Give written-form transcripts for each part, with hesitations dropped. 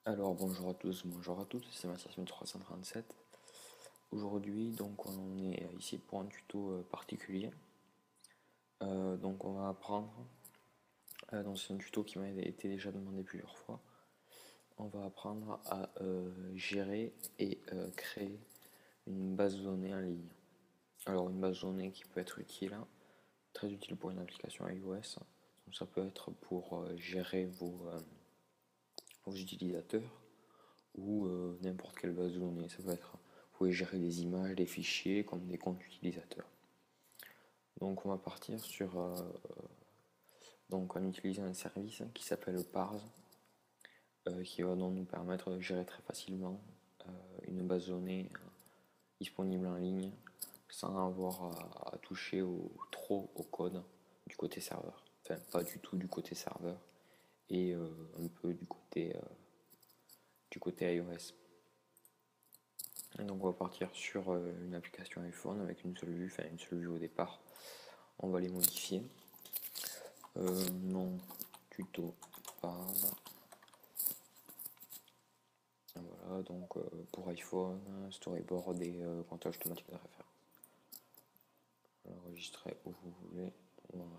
Alors bonjour à tous, bonjour à toutes, c'est Mathias 1337. Aujourd'hui donc on est ici pour un tuto particulier. Donc on va apprendre, donc c'est un tuto qui m'a été déjà demandé plusieurs fois. On va apprendre à gérer et créer une base de données en ligne. Alors une base de données qui peut être utile, hein, très utile pour une application iOS. Donc ça peut être pour gérer vos utilisateurs ou n'importe quelle base de données. Ça peut être, vous pouvez gérer des images, des fichiers comme des comptes utilisateurs. Donc on va partir sur, donc en utilisant un service qui s'appelle Parse, qui va donc nous permettre de gérer très facilement une base de données disponible en ligne sans avoir à toucher trop au code du côté serveur. Enfin, pas du tout du côté serveur et un peu du côté iOS. Et donc on va partir sur une application iPhone avec une seule vue, enfin une seule vue au départ. On va les modifier. Nom, tuto, Parse. Voilà, donc pour iPhone, storyboard et comptage automatique de référence. Enregistrer où vous voulez. Voilà.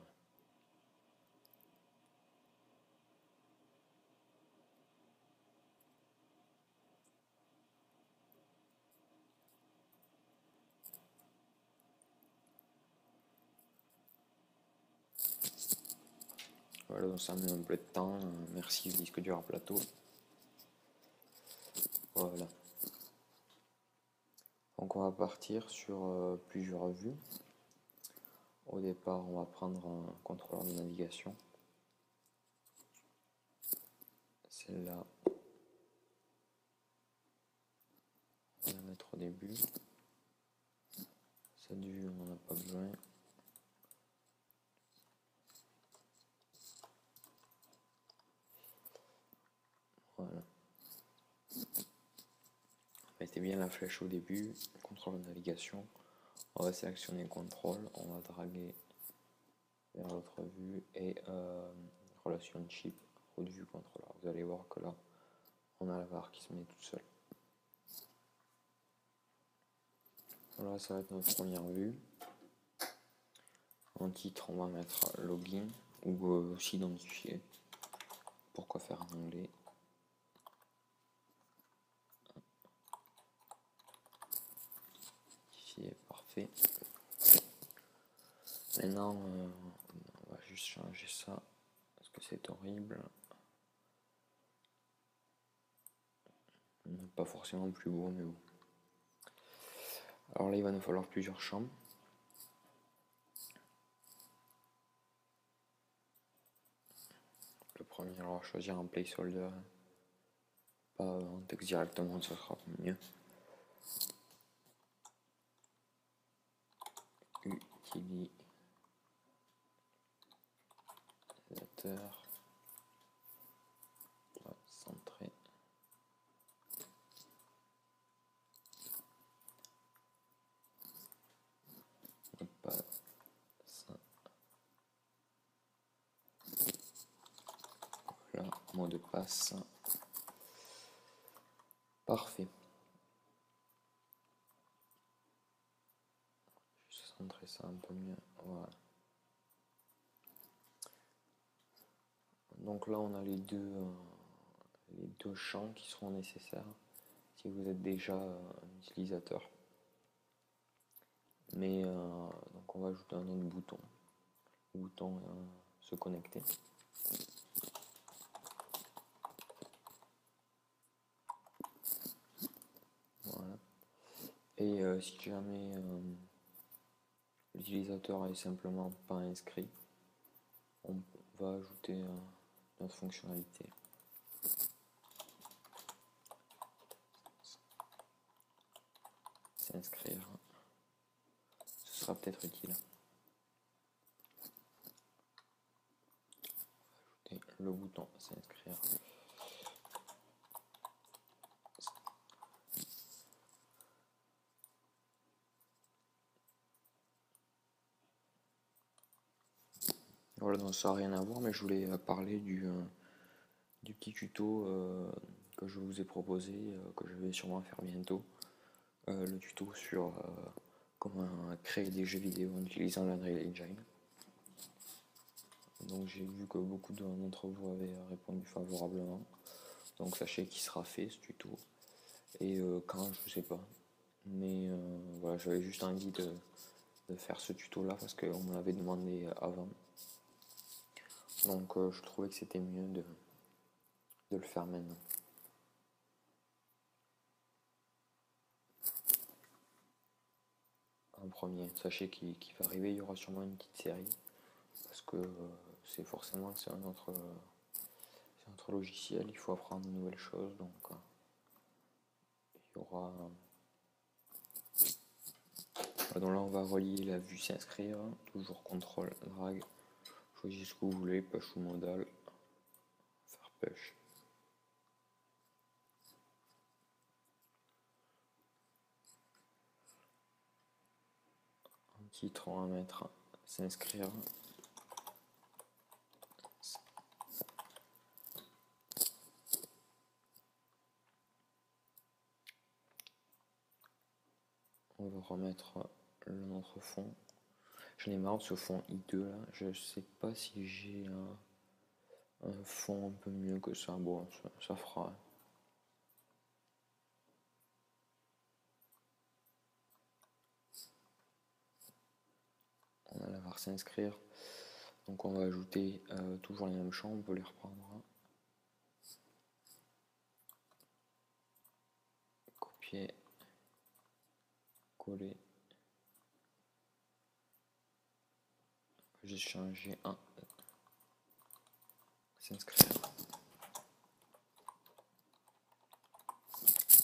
Voilà, donc ça met un peu de temps. Merci le disque dur à plateau. Voilà. Donc on va partir sur plusieurs vues. Au départ, on va prendre un contrôleur de navigation. Celle-là, on va la mettre au début. Cette vue, on n'en a pas besoin. Voilà. Mettez bien la flèche au début, contrôle de navigation. On va sélectionner contrôle, on va draguer vers l'autre vue et relationship, route vue contrôleur. Vous allez voir que là, on a la barre qui se met toute seule. Voilà, ça va être notre première vue. En titre, on va mettre login ou s'identifier. Pourquoi faire en anglais? Parfait. Maintenant, on va juste changer ça parce que c'est horrible. Pas forcément plus beau, mais bon. Alors là, il va nous falloir plusieurs champs. Le premier, on va choisir un placeholder. Pas en texte directement, ça sera mieux. Utilisateur. On va centrer. Mot de passe. Voilà, mot de passe. Parfait. Je vais centrer ça un peu mieux. Voilà. Donc là, on a les deux champs qui seront nécessaires si vous êtes déjà un utilisateur. Mais donc on va ajouter un autre bouton. Le bouton se connecter. Voilà. Et si jamais l'utilisateur est simplement pas inscrit, on va ajouter notre fonctionnalité. S'inscrire. Ce sera peut-être utile. Ajouter le bouton s'inscrire. Voilà, donc ça n'a rien à voir, mais je voulais parler du petit tuto que je vous ai proposé, que je vais sûrement faire bientôt, le tuto sur comment créer des jeux vidéo en utilisant l'Unreal Engine. Donc j'ai vu que beaucoup d'entre vous avaient répondu favorablement, donc sachez qu'il sera fait ce tuto, et quand, je sais pas, mais voilà, j'avais juste envie de faire ce tuto là parce qu'on me l'avait demandé avant, donc je trouvais que c'était mieux de le faire maintenant. En premier, sachez qu'il va arriver, il y aura sûrement une petite série, parce que c'est un autre logiciel, il faut apprendre de nouvelles choses, donc il y aura... Donc là on va relier la vue s'inscrire, toujours CTRL, drag, choisissez ce que vous voulez, push ou modal, faire push. Un titre on va mettre s'inscrire. On va remettre notre fond. J'en ai marre de ce fond I2 là, je sais pas si j'ai un fond un peu mieux que ça, bon ça fera. On a la barre s'inscrire, donc on va ajouter toujours les mêmes champs, on peut les reprendre. Copier, coller. J'ai changé un s'inscrire.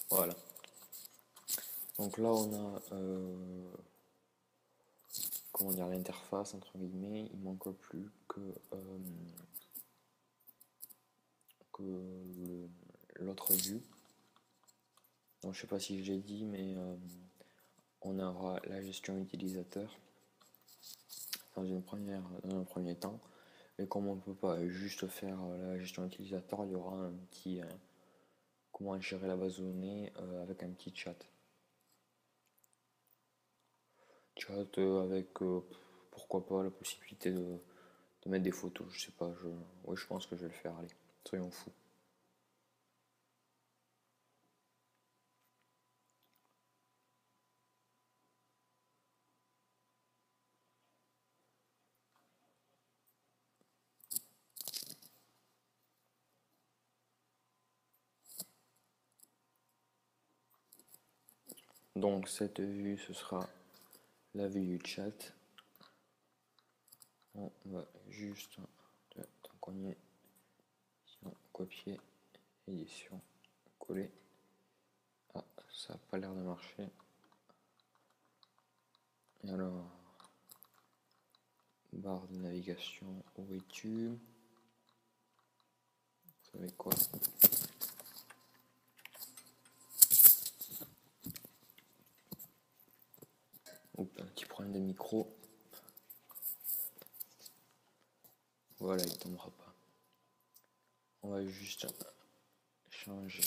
Voilà. Donc là on a comment dire, l'interface entre guillemets, il manque plus que l'autre vue. Donc je sais pas si je l'ai dit, mais on aura la gestion utilisateur dans un premier temps, et comme on ne peut pas juste faire la gestion utilisateur, il y aura un petit comment gérer la base de données avec un petit chat avec pourquoi pas la possibilité de mettre des photos, je sais pas, ouais, je pense que je vais le faire, allez, soyons fous. Donc cette vue, ce sera la vue du chat. On va juste, tant qu'on y est, copier, édition, coller. Ah, ça n'a pas l'air de marcher. Et alors, barre de navigation, où es-tu? Vous savez quoi? Oups, un petit problème de micro. Voilà, il tombera pas. On va juste changer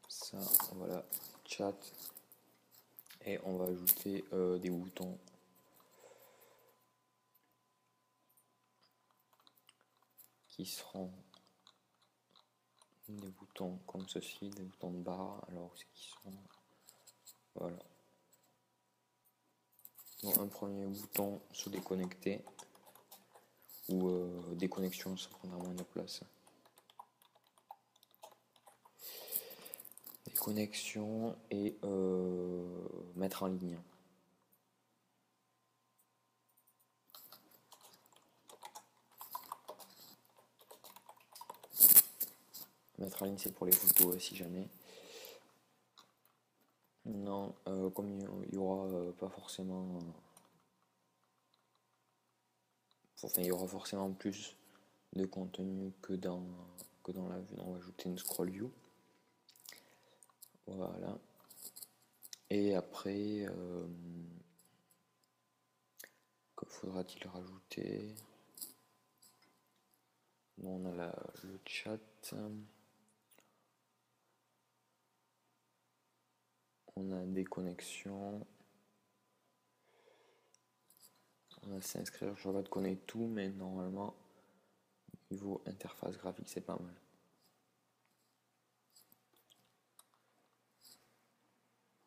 ça, voilà, chat, et on va ajouter des boutons qui seront des boutons comme ceci, des boutons de barre. Alors c'est qui sont, voilà. Donc un premier bouton se déconnecter, ou déconnexion, ça prendra moins de place. Déconnexion et mettre en ligne. Mettre en ligne, c'est pour les photos si jamais. Non, comme il y aura pas forcément, enfin il y aura forcément plus de contenu que dans la vue. On va ajouter une scroll view. Voilà. Et après, que faudra-t-il rajouter? On a le chat. on a des connexions, on a s'inscrire, je regarde qu'on ait tout, mais normalement niveau interface graphique c'est pas mal.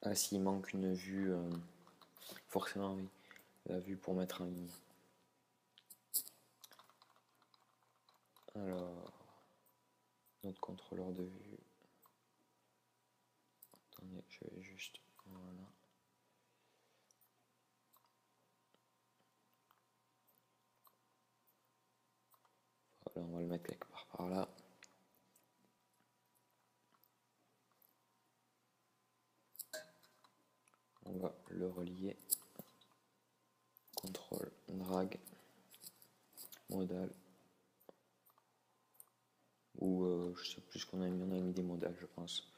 Ah, s'il manque une vue, forcément oui, la vue pour mettre en ligne. Alors, notre contrôleur de vue. Attendez, je vais juste, voilà. Voilà, on va le mettre quelque part par là. On va le relier. Contrôle, drag, modal. Ou je sais plus ce qu'on a mis, on a mis des modales je pense.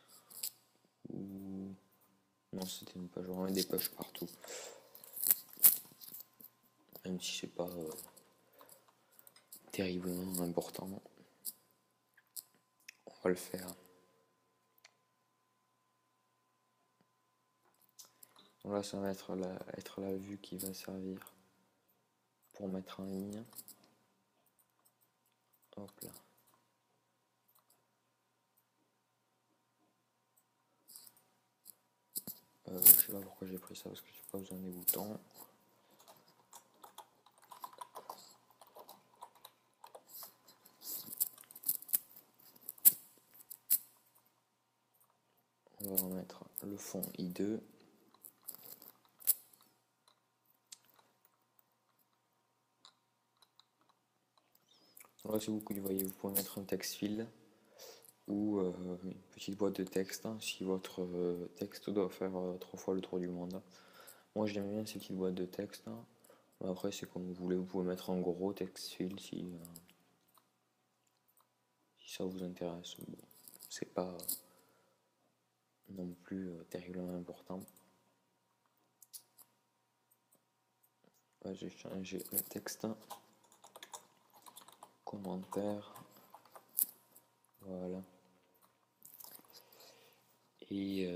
Ou non, c'était une page, on met des pages partout. Même si c'est pas terriblement important, on va le faire. Donc là, ça va être la vue qui va servir pour mettre en ligne. Hop là. Je sais pas pourquoi j'ai pris ça parce que j'ai pas besoin des boutons. On va remettre le fond I2. Là, si vous voyez, vous pouvez mettre un text field ou une petite boîte de texte si votre texte doit faire 3 fois le tour du monde. Moi, j'aime bien ces petites boîtes de texte. Après, c'est comme vous voulez. Vous pouvez mettre un gros text field si ça vous intéresse. Bon, c'est pas non plus terriblement important. J'ai changé le texte. Commentaire. Voilà. Et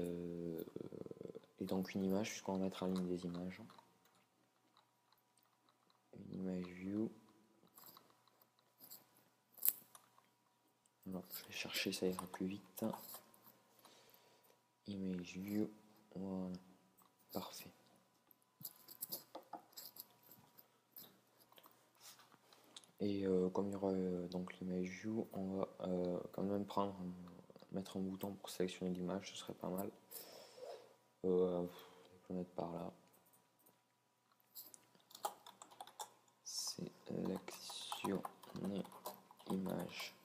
donc une image, puisqu'on va mettre en ligne des images. Une image view. Alors, je vais chercher, ça ira plus vite. Image view. Voilà. Parfait. Et comme il y aura donc l'image view, on va quand même mettre un bouton pour sélectionner l'image, ce serait pas mal. On peut mettre par là. Sélectionner image.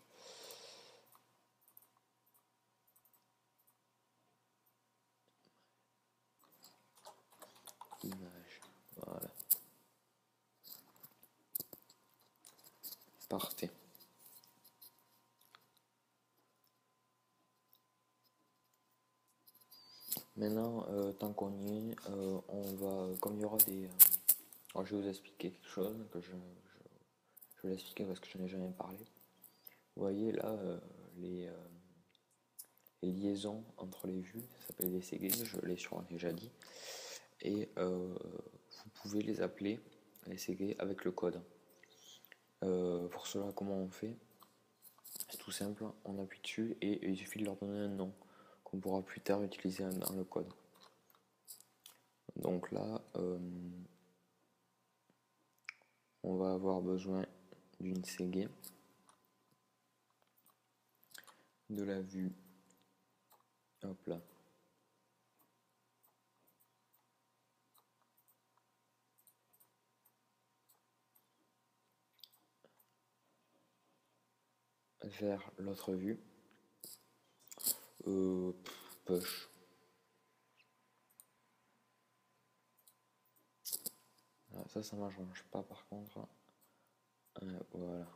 Image. Voilà. Parfait. Maintenant, tant qu'on y est, on va, comme il y aura des... alors je vais vous expliquer quelque chose que je vais l'expliquer parce que je n'ai jamais parlé. Vous voyez là, les liaisons entre les vues, ça s'appelle des CG, je l'ai sûrement déjà dit. Et vous pouvez les appeler, les CG, avec le code. Pour cela, comment on fait? C'est tout simple, on appuie dessus et il suffit de leur donner un nom qu'on pourra plus tard utiliser dans le code. Donc là, on va avoir besoin d'une CG, de la vue, hop là, vers l'autre vue, push. Ah, ça marche pas par contre. Voilà.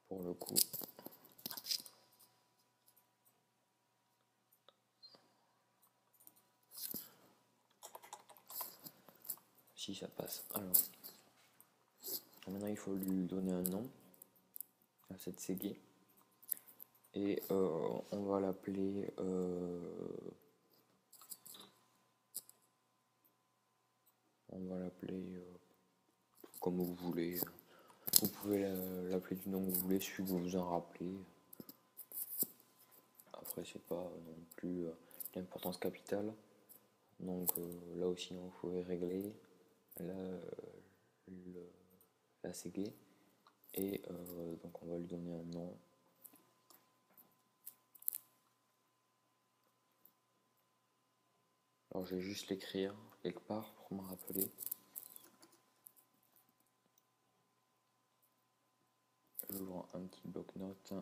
Pour le coup. Si ça passe. Alors. Maintenant il faut lui donner un nom à cette CG. Et on va l'appeler on va l'appeler comme vous voulez. Vous pouvez l'appeler du nom que vous voulez, celui que vous vous en rappelez. Après, c'est pas non plus l'importance capitale. Donc là aussi, vous pouvez régler la CG. Et donc on va lui donner un nom. Alors je vais juste l'écrire quelque part pour me rappeler. J'ouvre un petit bloc-notes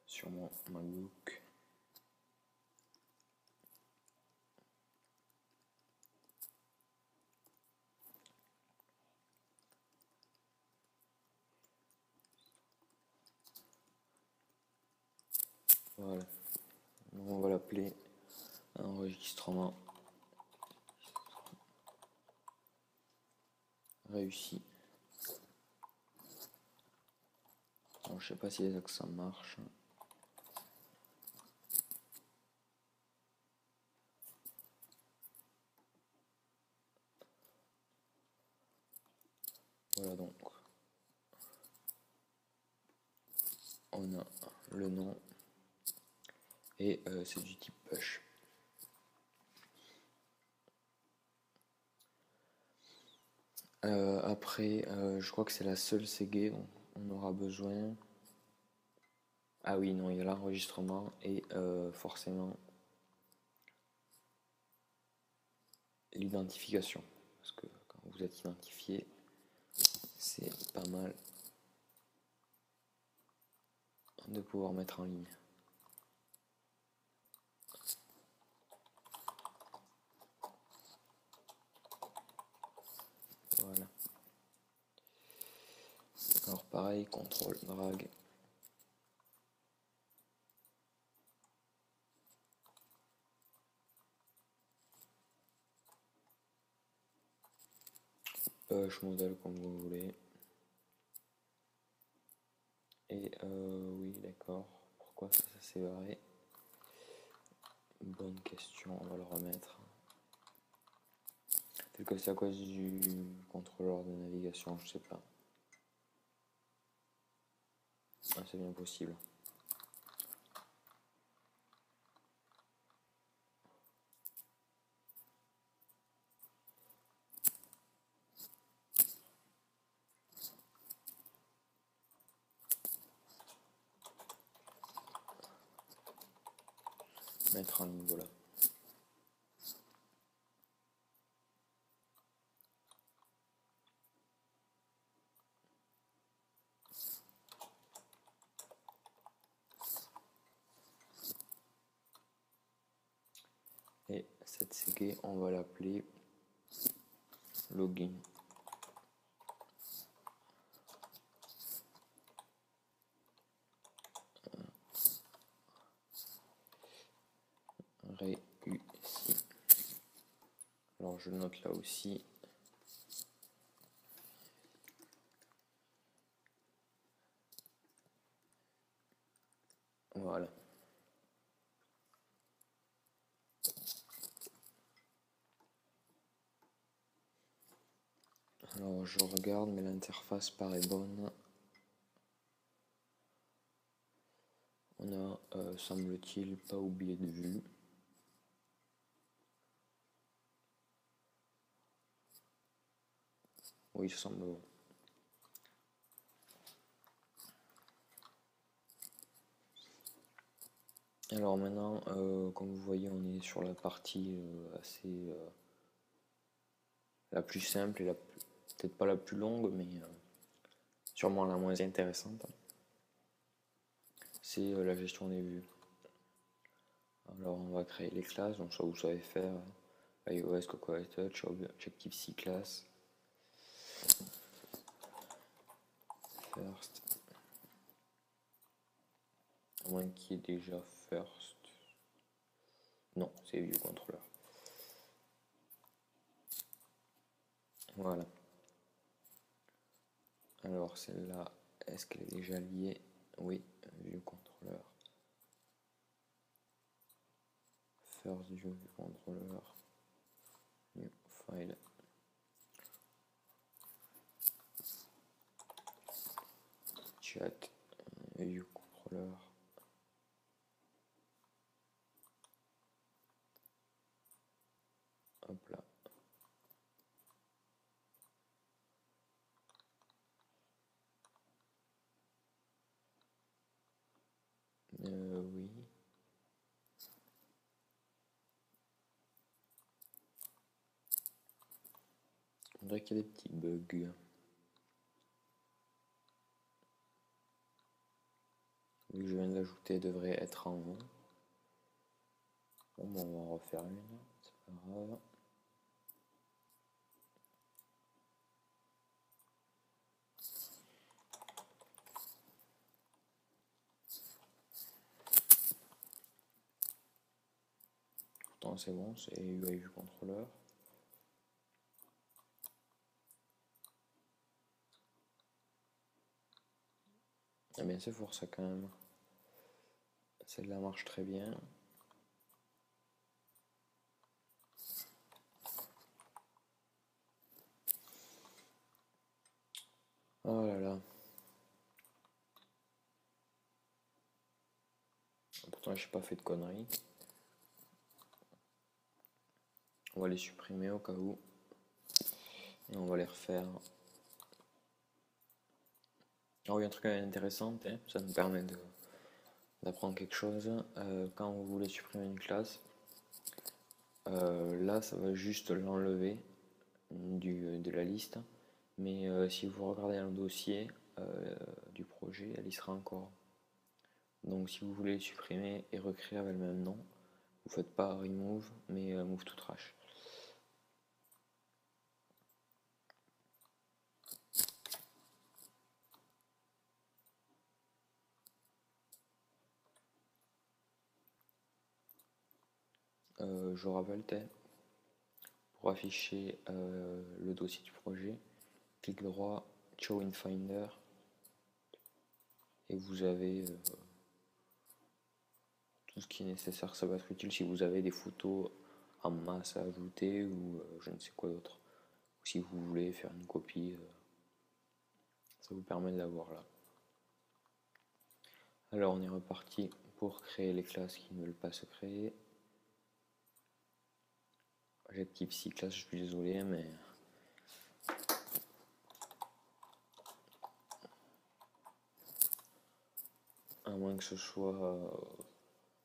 sur mon MacBook. Voilà. Donc on va l'appeler enregistrement réussi. Alors, je sais pas si ça marche. Voilà, donc on a le nom et c'est du type push. Après, je crois que c'est la seule CG dont on aura besoin. Ah oui, non, il y a l'enregistrement et forcément l'identification. Parce que quand vous êtes identifié, c'est pas mal de pouvoir mettre en ligne. Voilà. Alors pareil, contrôle, drag. Push modèle comme vous voulez. Et oui, d'accord. Pourquoi ça s'est barré? Bonne question, on va le remettre. Peut-être que c'est à cause du contrôleur de navigation, je sais pas. Ah, c'est bien possible. Mettre en ligne, voilà. Et cette CG, on va l'appeler login. Réussi. Alors je note là aussi. Voilà. Alors je regarde, mais l'interface paraît bonne. On a, semble-t-il, pas oublié de vue. Oui, ça semble bon. Alors maintenant, comme vous voyez, on est sur la partie assez la plus simple et peut-être pas la plus longue, mais sûrement la moins intéressante. C'est la gestion des vues. Alors on va créer les classes, donc ça vous savez faire iOS, Cocoa Touch, Objective-C class, first, à moins qu'il y ait déjà first. Non, c'est view controller. Voilà. Alors celle-là, est-ce qu'elle est déjà liée? Oui, view controller. first view controller, new file, chat, view controller, hop là. Oui. On dirait qu'il y a des petits bugs. Vu que je viens de l'ajouter, devrait être en haut. Bon, on va en refaire une, c'est pas grave. Pourtant c'est bon, c'est UI View Controller. Ah bien c'est fort ça quand même. Celle-là marche très bien. Oh là là. Pourtant j'ai pas fait de conneries. On va les supprimer au cas où. Et on va les refaire. Ah oui, un truc intéressant, hein, ça nous permet d'apprendre quelque chose. Quand vous voulez supprimer une classe, là ça va juste l'enlever de la liste. Mais si vous regardez un dossier du projet, elle y sera encore. Donc si vous voulez supprimer et recréer avec le même nom, vous faites pas remove, mais move to trash. Je rappelle, pour afficher le dossier du projet, clic droit, Show in Finder, et vous avez tout ce qui est nécessaire. Ça va être utile si vous avez des photos en masse à ajouter ou je ne sais quoi d'autre. Ou si vous voulez faire une copie, ça vous permet de l'avoir là. Alors on est reparti pour créer les classes qui ne veulent pas se créer. J'active 6 classes, je suis désolé, mais à moins que ce soit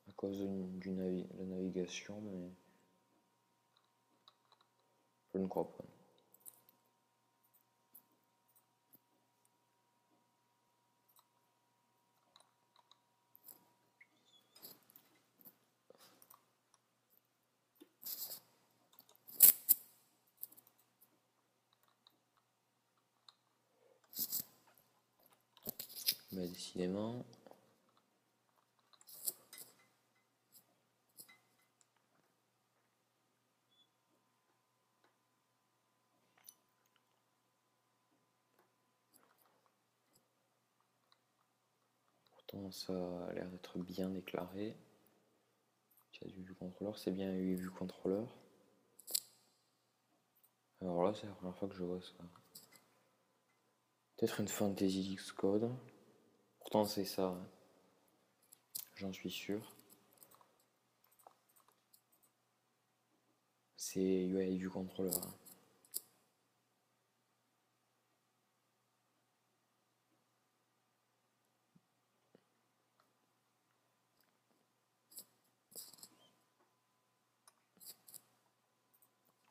à cause de la navigation, mais je ne crois pas. Mais décidément, pourtant ça a l'air d'être bien déclaré. Chat vue contrôleur, c'est bien UI vue contrôleur. Alors là, c'est la première fois que je vois ça. Peut-être une Fantasy Xcode. Pourtant, c'est ça. Hein. J'en suis sûr. C'est UI vue contrôleur. Hein.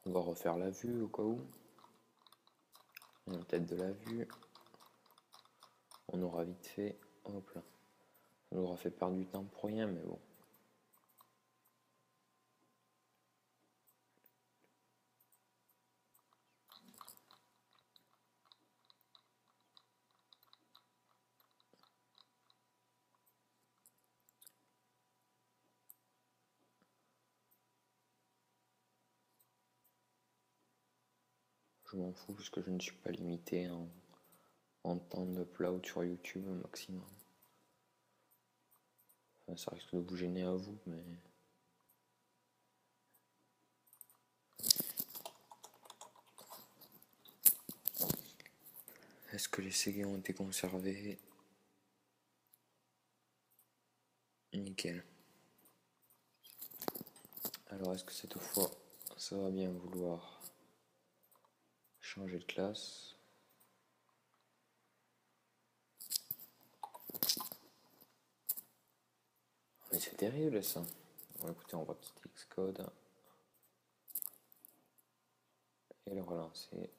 On va refaire la vue au cas où. La tête de la vue. On aura vite fait. Hop là. Ça nous aura fait perdre du temps pour rien, mais bon. Je m'en fous parce que je ne suis pas limité en temps d'upload sur YouTube au maximum. Enfin, ça risque de vous gêner à vous, mais Est-ce que les CG ont été conservés? Nickel. Alors est-ce que cette fois ça va bien vouloir changer de classe? Mais c'est terrible ça. Bon, écoutez, on va quitter Xcode et le relancer.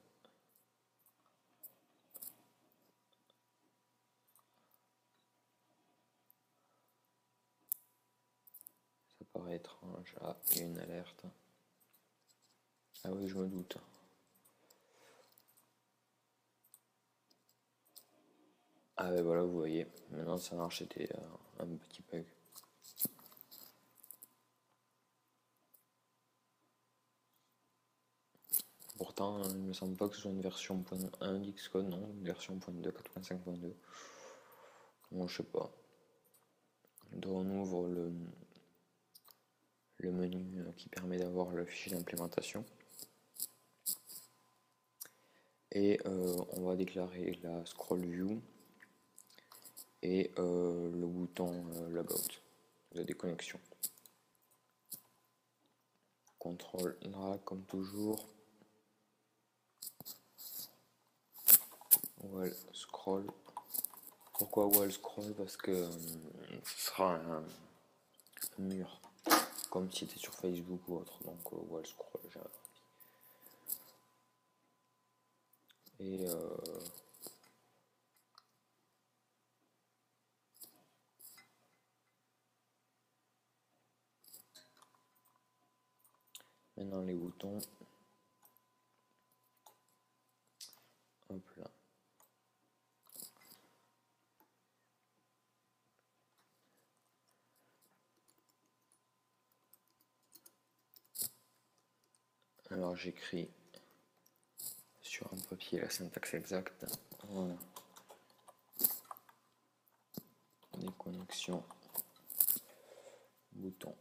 Ça paraît étrange. Ah, il y a une alerte. Ah oui, je me doute. Ah ben voilà, vous voyez, maintenant ça marche, c'était un petit bug. Pourtant, il me semble pas que ce soit une version .1 d'Xcode, non, une version .2, 4.5.2. Bon, je sais pas. Donc on ouvre le menu qui permet d'avoir le fichier d'implémentation. Et on va déclarer la scroll view et le bouton logout de déconnexion. CTRL drag comme toujours. Wall scroll. Pourquoi wall scroll? Parce que ce sera un mur, comme si c'était sur Facebook ou autre. Donc wall scroll, j'ai envie. Et maintenant les boutons. Hop là. Alors j'écris sur un papier la syntaxe exacte. Voilà. Déconnexion. Bouton.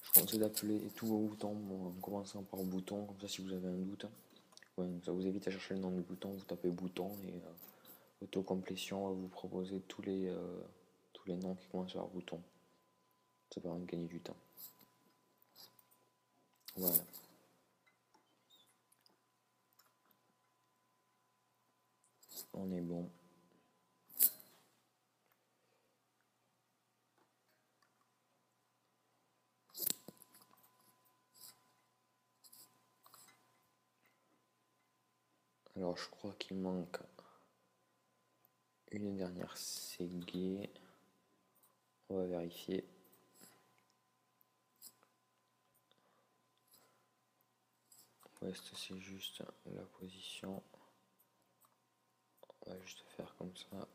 Je conseille d'appeler tous vos boutons en commençant par bouton, comme ça si vous avez un doute. Ouais, ça vous évite à chercher le nom du bouton, vous tapez bouton et autocomplétion va vous proposer tous les noms qui commencent par bouton. Ça permet de gagner du temps. Voilà. On est bon. Alors je crois qu'il manque une dernière CG. On va vérifier. Ouest c'est juste la position. On va juste faire comme ça.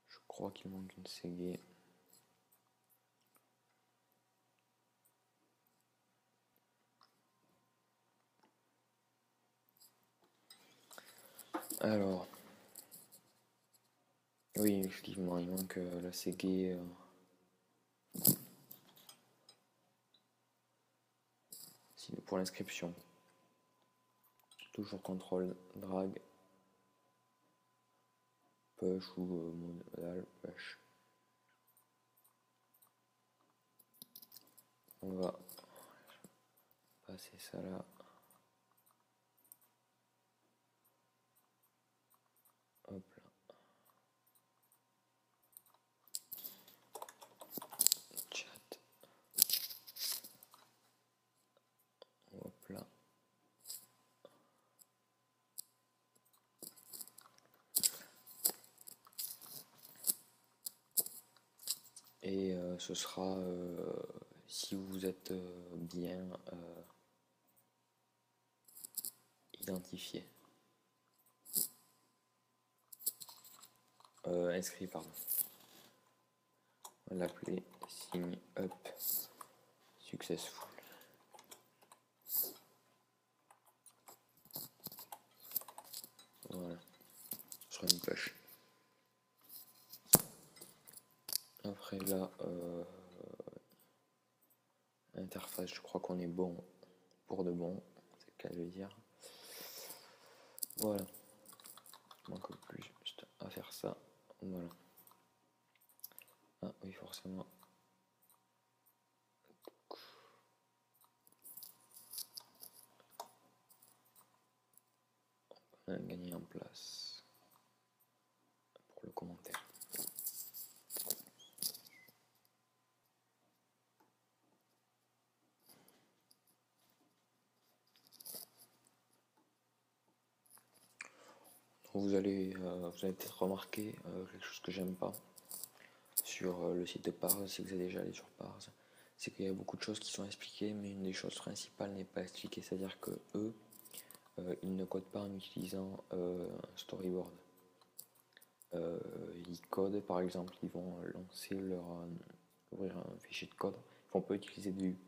Je crois qu'il manque une CG. Alors, oui, effectivement, il manque la CG. Pour l'inscription. Toujours contrôle drag. Push ou modal push. On va passer ça là. Hop là. Chat. Hop là. Et ce sera si vous êtes bien identifié. Inscrit, pardon. On va l'appeler sign up successful. Voilà. Sur une push. Après là, ça, je crois qu'on est bon pour de bon, c'est le cas de le dire. Voilà, il manque plus juste à faire ça. Voilà. Ah oui, forcément. On a gagné en place pour le commentaire. Vous allez peut-être remarquer quelque chose que j'aime pas sur le site de Parse, si vous êtes déjà allé sur Parse, c'est qu'il y a beaucoup de choses qui sont expliquées, mais une des choses principales n'est pas expliquée, c'est-à-dire que eux, ils ne codent pas en utilisant un storyboard. Ils codent, par exemple, ils vont lancer ouvrir un fichier de code, ils vont pas utiliser de vue.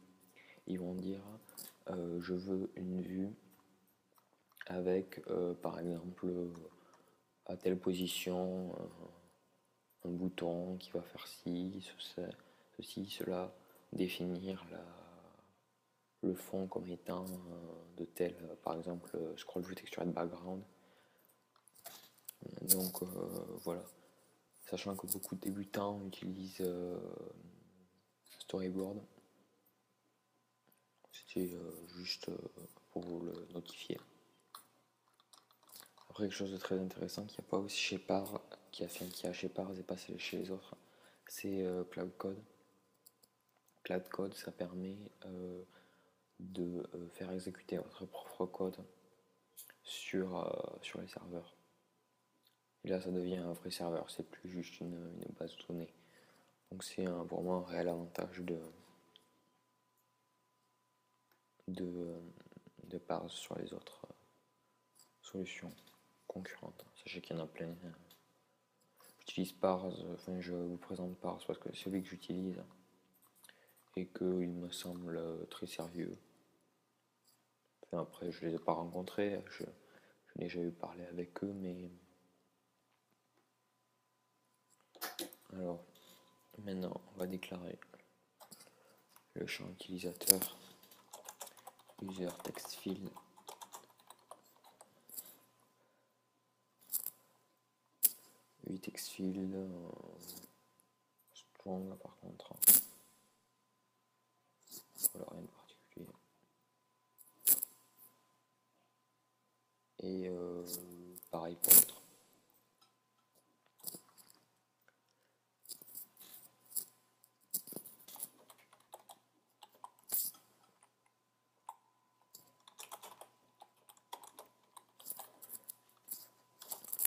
Ils vont dire je veux une vue avec, par exemple, à telle position, un bouton qui va faire ceci, cela, définir le fond comme étant de tel, par exemple, scroll view textured background. Donc voilà, sachant que beaucoup de débutants utilisent storyboard, c'était juste pour vous le notifier. Après, quelque chose de très intéressant qu'il n'y a pas aussi chez Parse, qui a chez Parse et pas chez les autres, c'est Cloud Code. Cloud Code, ça permet de faire exécuter votre propre code sur les serveurs. Et là, ça devient un vrai serveur, c'est plus juste une base de données. Donc c'est vraiment un réel avantage de Parse sur les autres solutions concurrentes. Sachez qu'il y en a plein. J'utilise Parse, enfin je vous présente Parse parce que c'est celui que j'utilise et qu'il me semble très sérieux. Enfin, après, je les ai pas rencontrés, je n'ai jamais eu parlé avec eux, mais alors maintenant on va déclarer le champ utilisateur user text field text field strong par contre, voilà, rien de particulier, et pareil pour l'autre.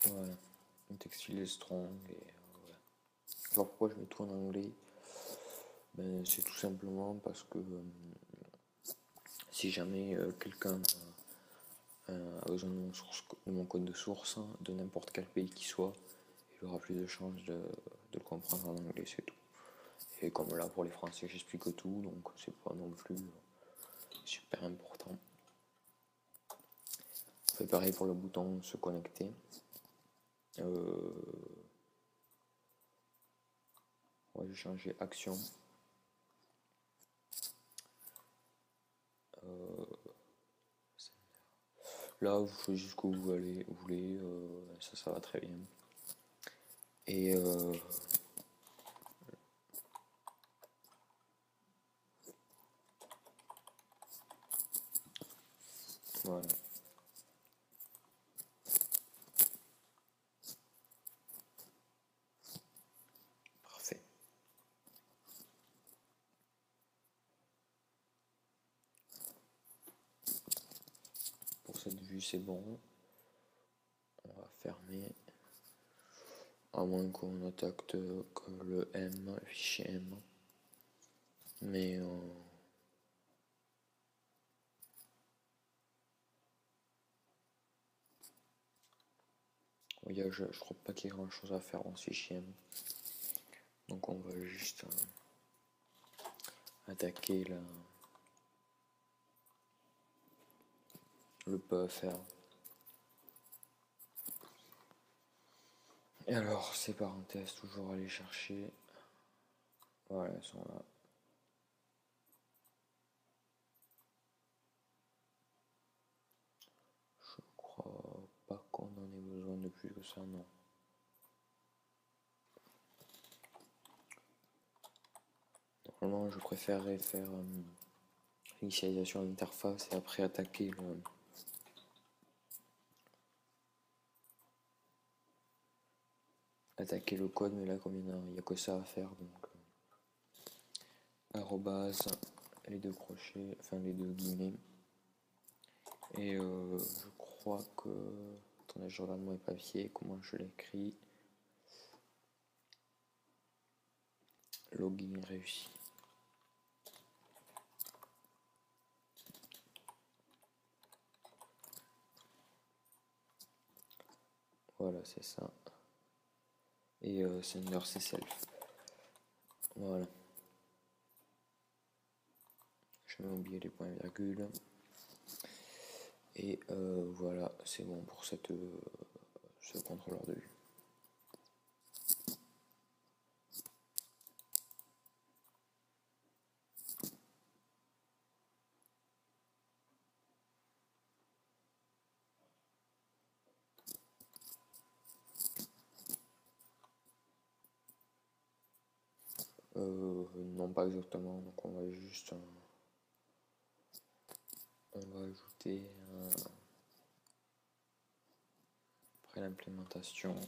Voilà, le text field est strong et voilà. Alors pourquoi je mets tout en anglais? Ben, c'est tout simplement parce que si jamais quelqu'un a besoin de mon code de source, de n'importe quel pays qui soit, il aura plus de chances de le comprendre en anglais, c'est tout. Et comme là pour les Français j'explique tout, donc c'est pas non plus super important. On fait pareil pour le bouton se connecter. On va changer action. Là vous choisissez ce que vous voulez, ça va très bien. Et voilà. Parfait. Pour cette vue c'est bon. On va fermer. À moins qu'on attaque que le M, le fichier M. Mais je crois pas qu'il y ait grand chose à faire dans ce fichier M. Donc on va juste attaquer le buffer. Et alors ces parenthèses, toujours aller chercher. Voilà, elles sont là. plus que ça, non. Normalement, je préférerais faire l'initialisation de l'interface et après attaquer le code, mais là, comme il n'y a que ça à faire, donc arrobase, les deux crochets, enfin les deux guillemets. Et je crois que, attendez, je regarde mon papier, comment je l'écris. Login réussi. Voilà, c'est ça. Et sender c'est self. Voilà. Je vais oublier les points virgules. Et voilà, c'est bon pour ce contrôleur de vue. Non, pas exactement, donc on va juste on va ajouter après l'implémentation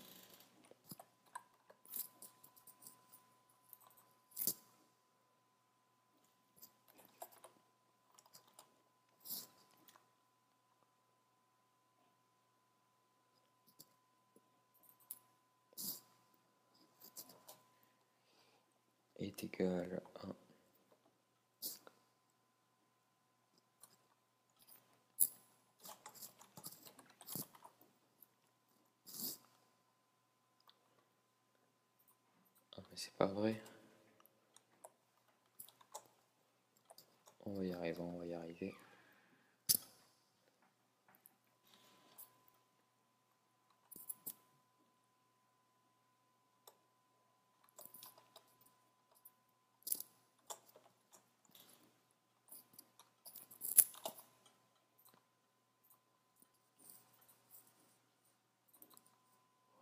est égal à mais c'est pas vrai. On va y arriver, on va y arriver.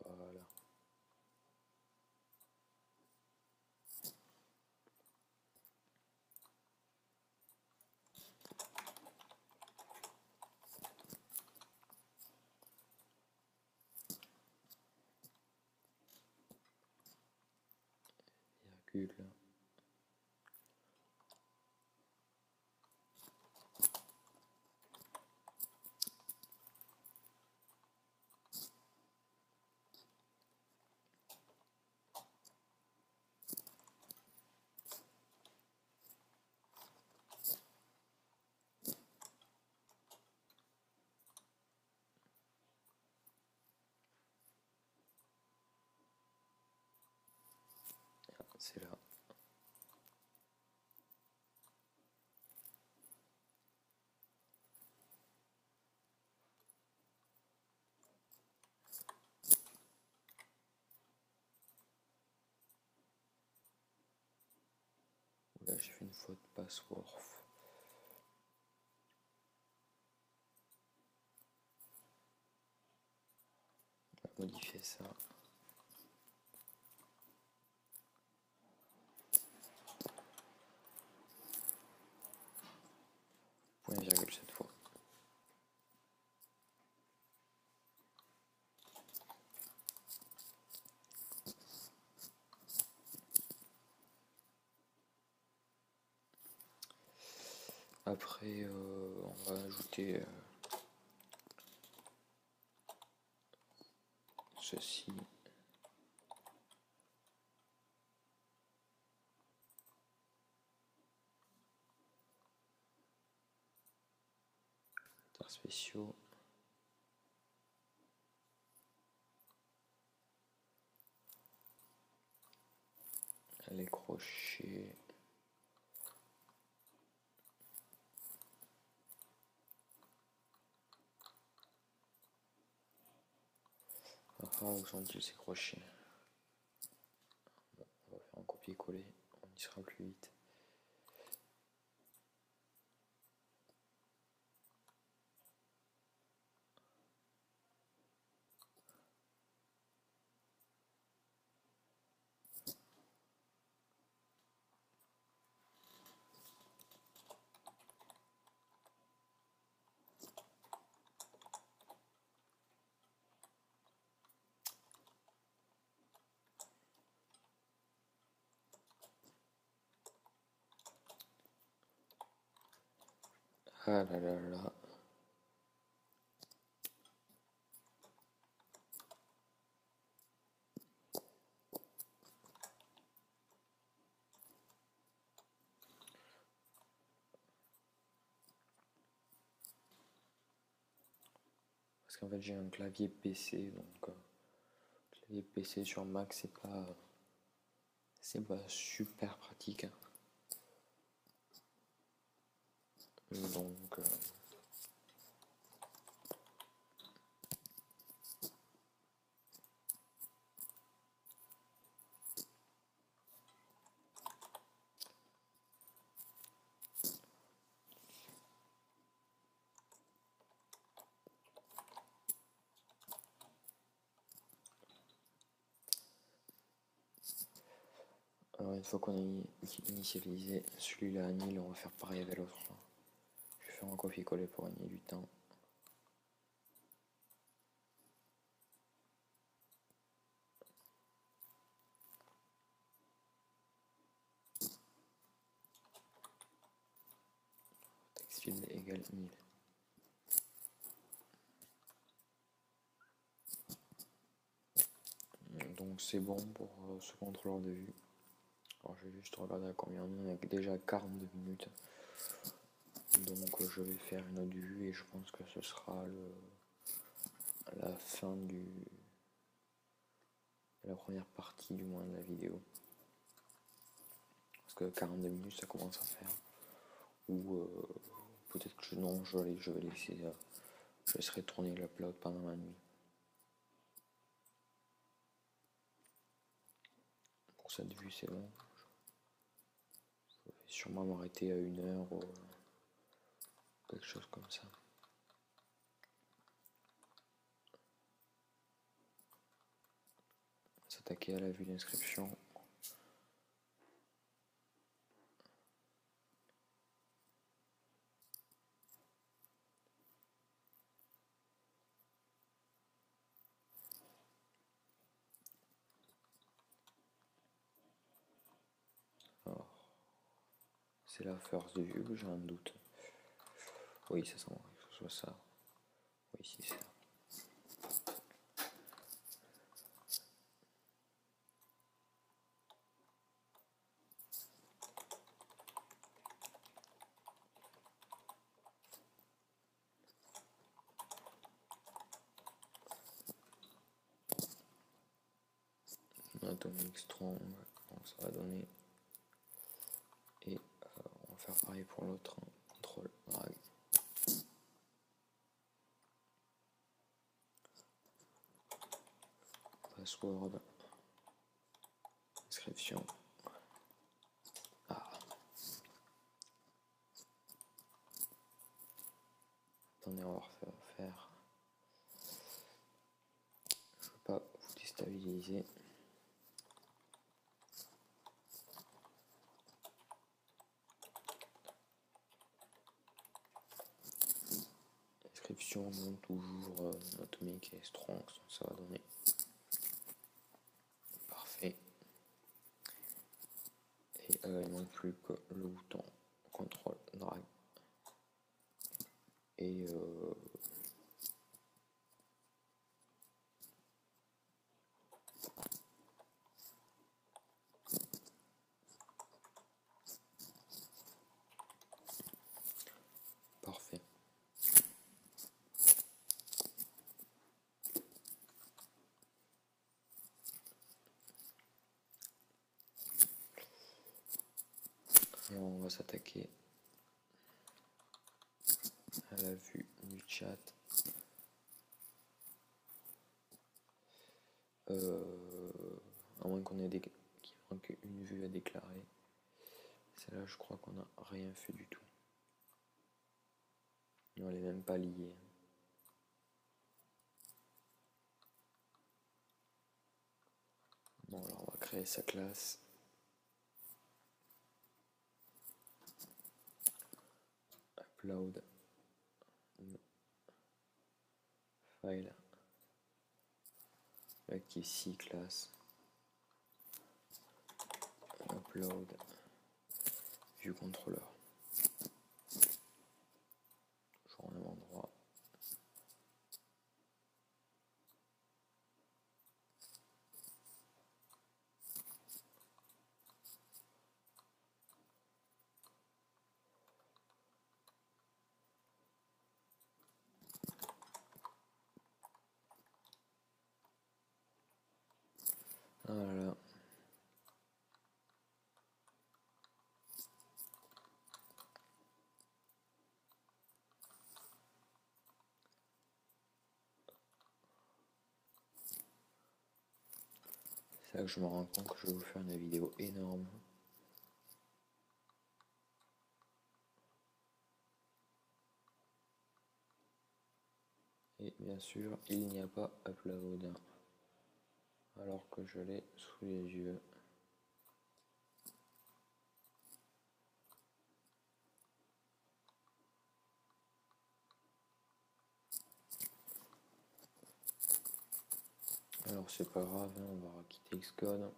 Voilà. Virgule. C'est là. Là, j'ai fait une faute password. On va modifier ça. Point virgule cette fois. Après, on va ajouter ceci. Spéciaux. Les crochets. Ah, où sont-ils ces crochets? Bon, on va faire un copier-coller, on y sera plus vite. Ah là là là. Parce qu'en fait j'ai un clavier PC, donc clavier PC sur Mac c'est pas super pratique, hein. Donc alors une fois qu'on a initialisé celui-là à nil, on va faire pareil avec l'autre. Je vais faire un copier-coller pour gagner du temps. Textfield égale nil. Donc c'est bon pour ce contrôleur de vue. Alors je vais juste regarder à combien on est, avec déjà 42 minutes. Donc je vais faire une autre vue et je pense que ce sera la fin de la première partie du moins de la vidéo. Parce que 42 minutes ça commence à faire. Ou peut-être que non, je vais laisser, je laisserai tourner l'upload pendant la nuit. Pour cette vue c'est bon. Je vais sûrement m'arrêter à 1 heure ou quelque chose comme ça. S'attaquer à la vue d'inscription. Alors, c'est la first view que j'ai un doute. Oui, ça semble que ce soit ça. Oui, si c'est ça. Atomic Strong, donc ça va donner. Et on va faire pareil pour l'autre, hein. Contrôle drag. Password. Inscription. Ah. Attendez, on va refaire. Je ne veux pas vous déstabiliser. Inscription, non, toujours Atomic et Strong, ça va donner. Parfait. Et il manque plus que le bouton contrôle drag. Et parfait. Et on va s'attaquer à la vue du chat. À moins qu'on ait qu'il manque une vue à déclarer. Celle-là, je crois qu'on n'a rien fait du tout. On n'est même pas lié. Bon, alors on va créer sa classe. Upload. File. Là qui est 6 classes. Upload. Vue contrôleur. toujours au même endroit. Voilà. C'est là que je me rends compte que je vais vous faire une vidéo énorme. Et bien sûr, il n'y a pas upload, alors que je l'ai sous les yeux. Alors c'est pas grave, hein, on va quitter Xcode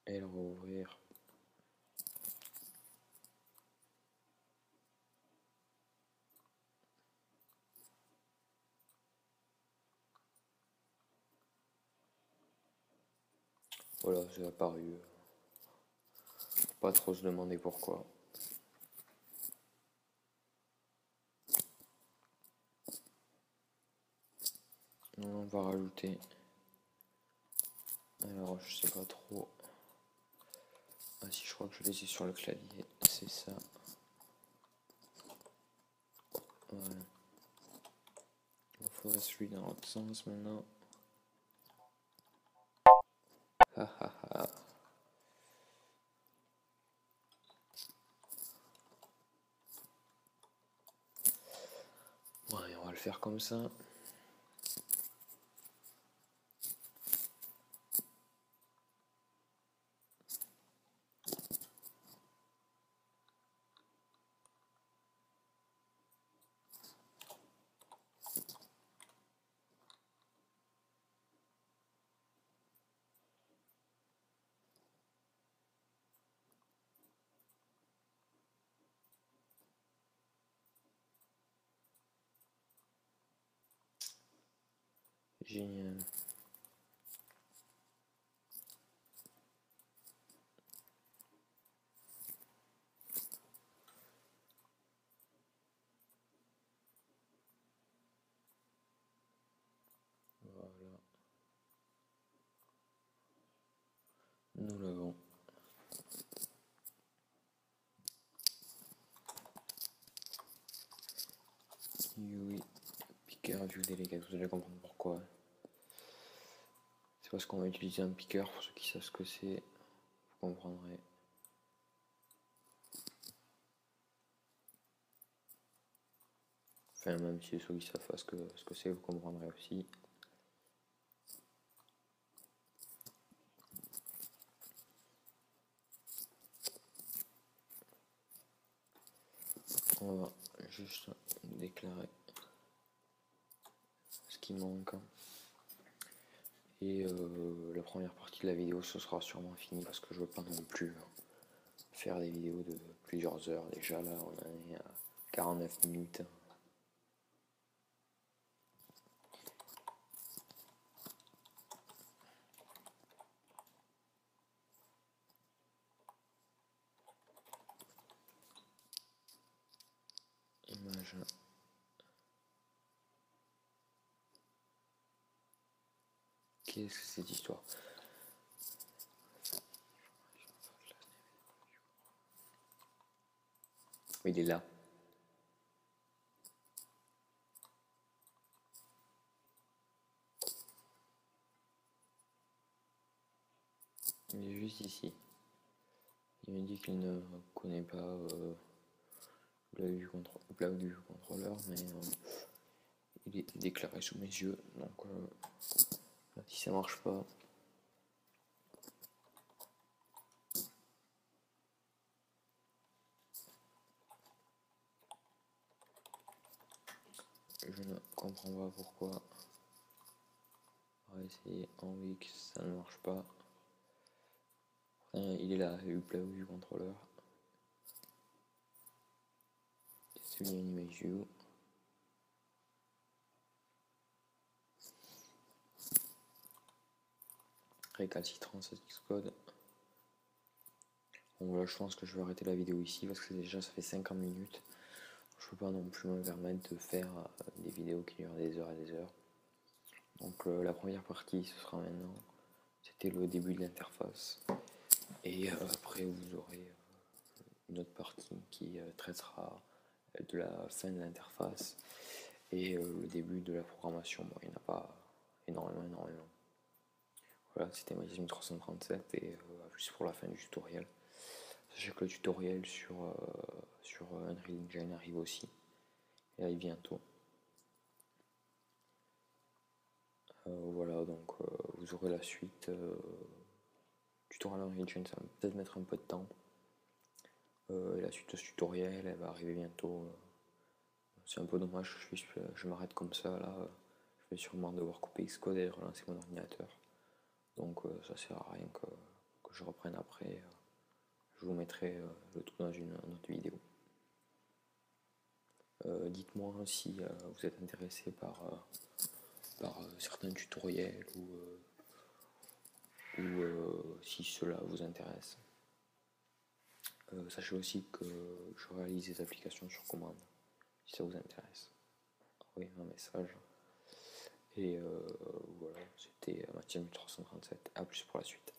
et le rouvrir. Voilà, c'est apparu. Faut pas trop se demander pourquoi. On va rajouter. Alors je sais pas trop. Ah si, je crois que je les ai sur le clavier, c'est ça. Voilà. Il faudrait celui dans l'autre sens maintenant. Ha ha ha. Ouais, on va le faire comme ça. Génial. Voilà. Nous l'avons. Oui. Piqueur view delegate, vous allez comprendre pourquoi. C'est parce qu'on va utiliser un piqueur, pour ceux qui savent ce que c'est, vous comprendrez. Enfin, même si ceux qui savent pas ce que c'est, vous comprendrez aussi. On va juste déclarer ce qui manque. Et la première partie de la vidéo, ce sera sûrement fini parce que je veux pas non plus faire des vidéos de plusieurs heures. Déjà là, on en est à 49 minutes. Image. Qu'est-ce que c'est cette histoire? Il est là. Il est juste ici. Il me dit qu'il ne connaît pas Black du contrôleur, mais il est déclaré sous mes yeux. Donc si ça marche pas, je ne comprends pas pourquoi. On va essayer en Wix, ça ne marche pas. Il est là, Black du contrôleur. c'est bien une image view. Récalcitrant ce Xcode. Bon voilà, je pense que je vais arrêter la vidéo ici parce que déjà ça fait 50 minutes. Je ne peux pas non plus me permettre de faire des vidéos qui durent des heures et des heures. Donc la première partie ce sera maintenant. C'était le début de l'interface. Et après vous aurez une autre partie qui traitera de la fin de l'interface et le début de la programmation. Bon, il n'y en a pas énormément. Voilà, c'était Magazine 337 et à plus pour la fin du tutoriel. Sachez que le tutoriel sur Unreal Engine arrive aussi. Il arrive bientôt. Voilà, donc vous aurez la suite. Tutoriel Unreal Engine, ça va peut-être mettre un peu de temps. La suite de ce tutoriel, elle va arriver bientôt. C'est un peu dommage que je m'arrête comme ça là. Je vais sûrement devoir couper Xcode et relancer mon ordinateur. Donc ça sert à rien que je reprenne après. Je vous mettrai le tout dans une autre vidéo. Dites-moi si vous êtes intéressé par certains tutoriels ou si cela vous intéresse. Sachez aussi que je réalise des applications sur commande, si ça vous intéresse. Envoyez un message. Et voilà, c'était Mathieu 1337. A plus pour la suite.